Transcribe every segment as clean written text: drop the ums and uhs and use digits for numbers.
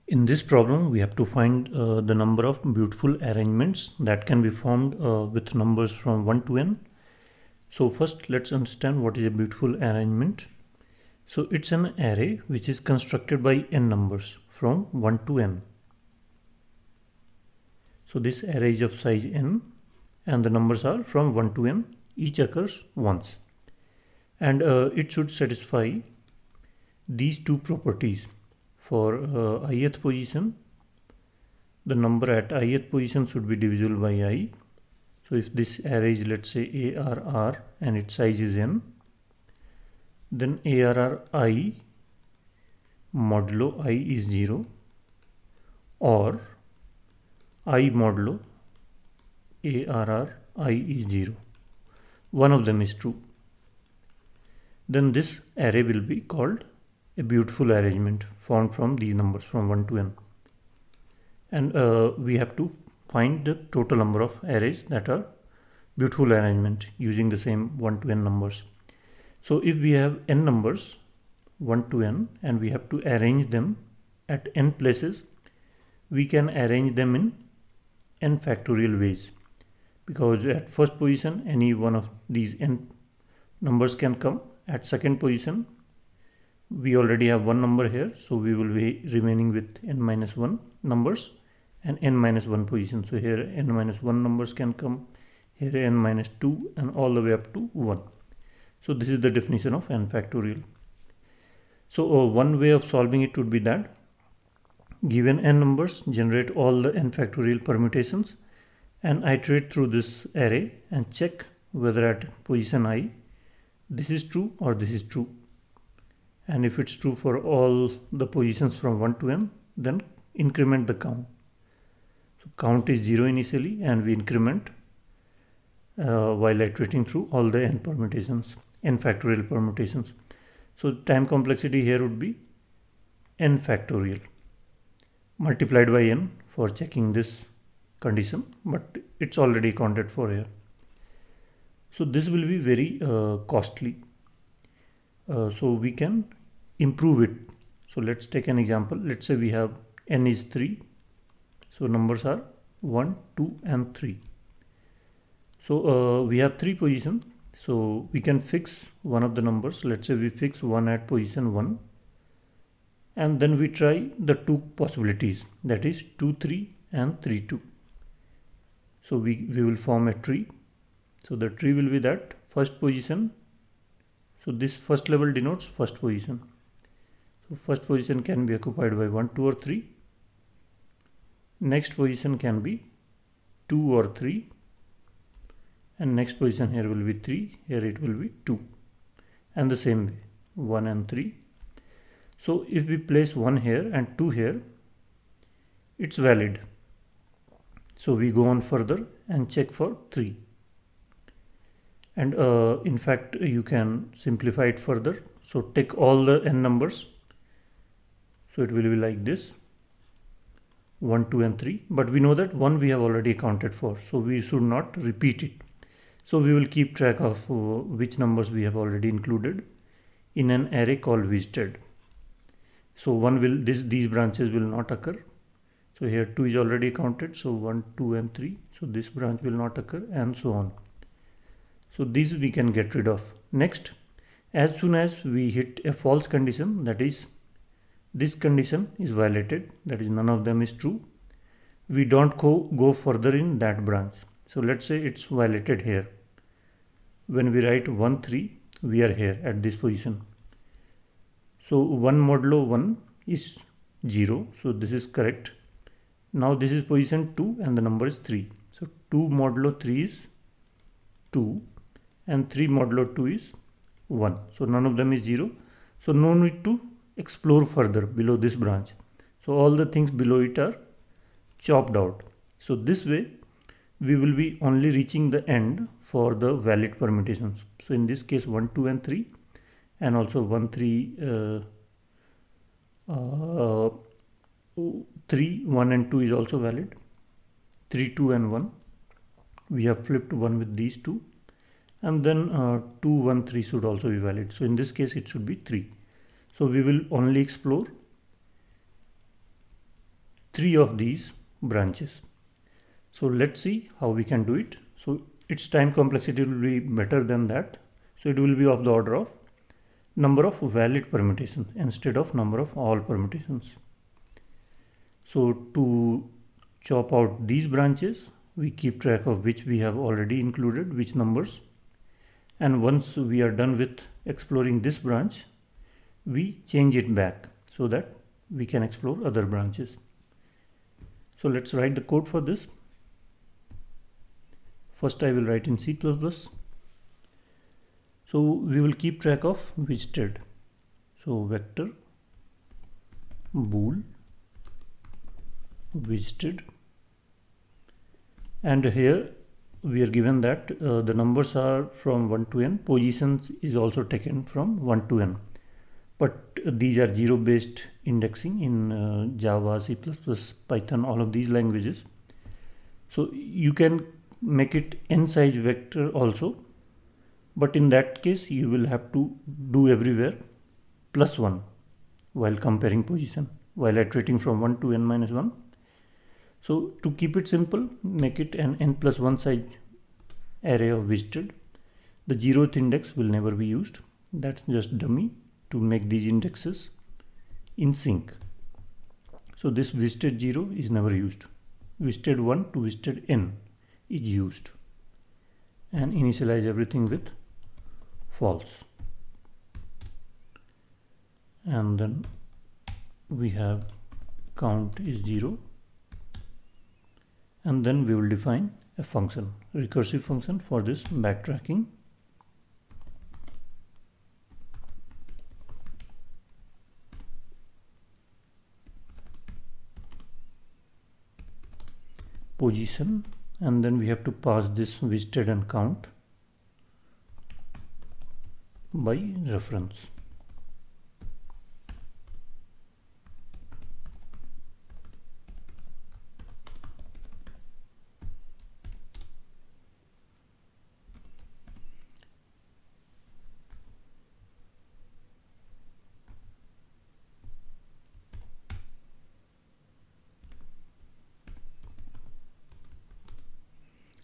In this problem, we have to find the number of beautiful arrangements that can be formed with numbers from 1 to n. So first, let's understand what is a beautiful arrangement. So it's an array which is constructed by n numbers from 1 to n. So this array is of size n and the numbers are from 1 to n. Each occurs once. And it should satisfy these two properties. For ith position, the number at ith position should be divisible by I. So if this array is, let's say, ARR and its size is n, then ARR I modulo I is 0, or I modulo ARR I is 0. One of them is true. Then this array will be called a beautiful arrangement formed from these numbers from 1 to n. And we have to find the total number of arrays that are beautiful arrangement using the same 1 to n numbers. So if we have n numbers 1 to n and we have to arrange them at n places, we can arrange them in n factorial ways, because at first position any one of these n numbers can come. At second position we already have one number here, so we will be remaining with n minus 1 numbers and n minus 1 position. So here n minus 1 numbers can come, here n minus 2, and all the way up to 1. So this is the definition of n factorial. So one way of solving it would be that given n numbers, generate all the n factorial permutations and iterate through this array and check whether at position I this is true or this is true. And if it's true for all the positions from 1 to n, then increment the count. So count is 0 initially and we increment while iterating through all the n permutations, n factorial permutations. So time complexity here would be n factorial multiplied by n for checking this condition, but it's already accounted for here. So this will be very costly. So we can improve it. So let's take an example. Let's say we have n is 3. So numbers are 1, 2 and 3. So we have 3 positions. So we can fix one of the numbers. Let's say we fix 1 at position 1. And then we try the two possibilities, that is 2, 3 and 3, 2. So we will form a tree. So the tree will be that first position. So this first level denotes first position. So first position can be occupied by 1, 2 or 3. Next position can be 2 or 3. And next position here will be 3. Here it will be 2. And the same way 1 and 3. So if we place 1 here and 2 here, it's valid. So we go on further and check for 3. And in fact you can simplify it further. So take all the n numbers. So it will be like this, 1, 2 and 3. But we know that 1 we have already accounted for, so we should not repeat it. So we will keep track of which numbers we have already included in an array called visited. So these branches will not occur. So here 2 is already counted, so 1, 2 and 3. So this branch will not occur, and so on. So these we can get rid of. Next, as soon as we hit a false condition, that is this condition is violated, that is none of them is true, we don't go further in that branch. So let's say it's violated here. When we write 1, 3, we are here at this position. So 1 modulo 1 is 0. So this is correct. Now this is position 2 and the number is 3. So 2 modulo 3 is 2 and 3 modulo 2 is 1. So none of them is 0. So no need to explore further below this branch. So all the things below it are chopped out. So this way we will be only reaching the end for the valid permutations. So in this case 1, 2 and 3, and also 1, 3, 3, 1 and 2 is also valid. 3, 2 and 1. We have flipped 1 with these two. And then 2, 1, 3 should also be valid. So in this case it should be 3. So we will only explore 3 of these branches. So let's see how we can do it. So its time complexity will be better than that. So it will be of the order of number of valid permutations instead of number of all permutations. So to chop out these branches, we keep track of which we have already included, which numbers. And once we are done with exploring this branch, we change it back so that we can explore other branches. So let's write the code for this. First I will write in C++. So we will keep track of visited. So vector bool visited, and here we are given that the numbers are from 1 to n. Positions is also taken from 1 to n, but these are zero based indexing in Java, C++, Python, all of these languages. So you can make it n size vector also, but in that case you will have to do everywhere +1 while comparing position, while iterating from 1 to n minus 1. So to keep it simple, make it an n+1 size array of visited. The 0th index will never be used. That's just dummy to make these indexes in sync. So this visited 0 is never used. Visited 1 to visited n is used, and initialize everything with false. And then we have count is 0, and then we will define a function, recursive function for this backtracking. Position, and then we have to pass this visited and count by reference.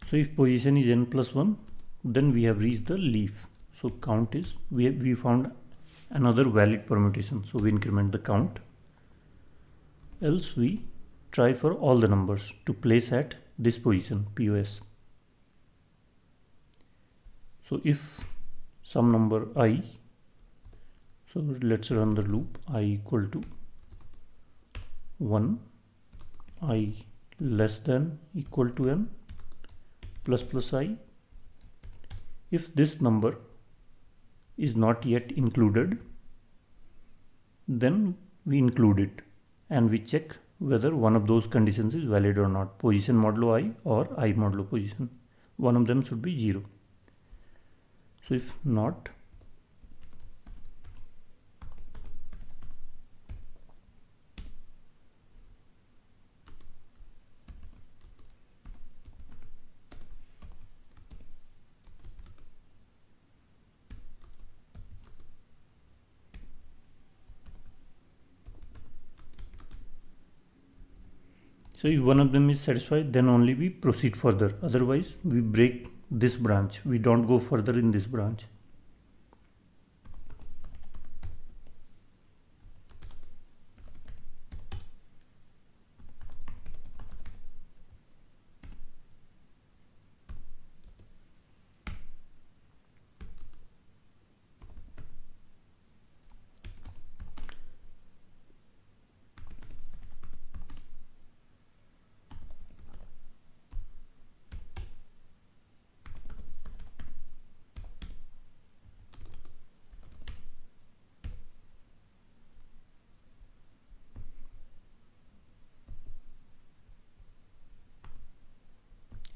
So if position is n+1, then we have reached the leaf. So count is, we found another valid permutation, so we increment the count. Else we try for all the numbers to place at this position, POS. So if some number I, so let's run the loop, I equal to 1, I less than equal to n, plus I. If this number is not yet included, then we include it and we check whether one of those conditions is valid or not, position modulo I or I modulo position. One of them should be 0. So if not, so if one of them is satisfied, then only we proceed further. Otherwise, we break this branch. We don't go further in this branch.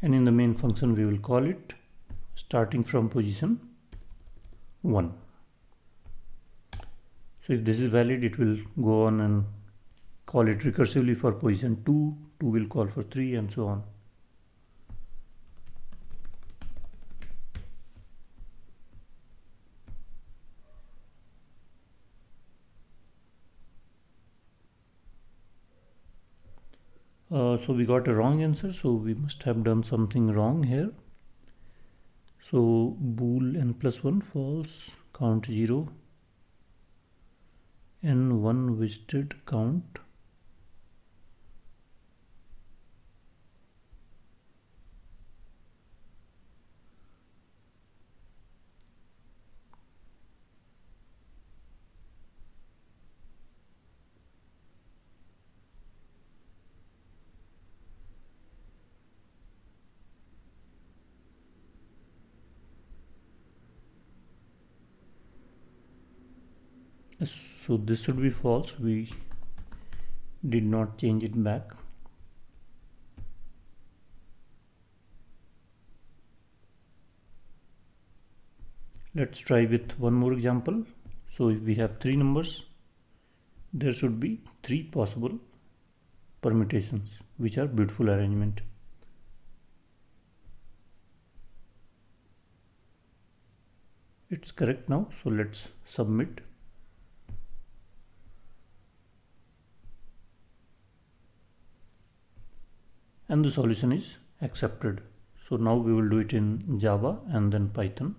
And in the main function we will call it starting from position 1. So if this is valid, it will go on and call it recursively for position 2, 2 will call for 3, and so on. So we got a wrong answer, so we must have done something wrong here. So bool n plus 1 false, count 0, n1 visited count. So this should be false, we did not change it back. Let's try with one more example. So if we have three numbers, there should be three possible permutations, which are beautiful arrangement. It's correct now, so let's submit. And the solution is accepted. So now we will do it in Java and then Python.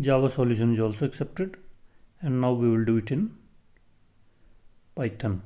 Java solution is also accepted, and now we will do it in Python.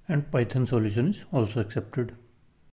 and Python solution is also accepted.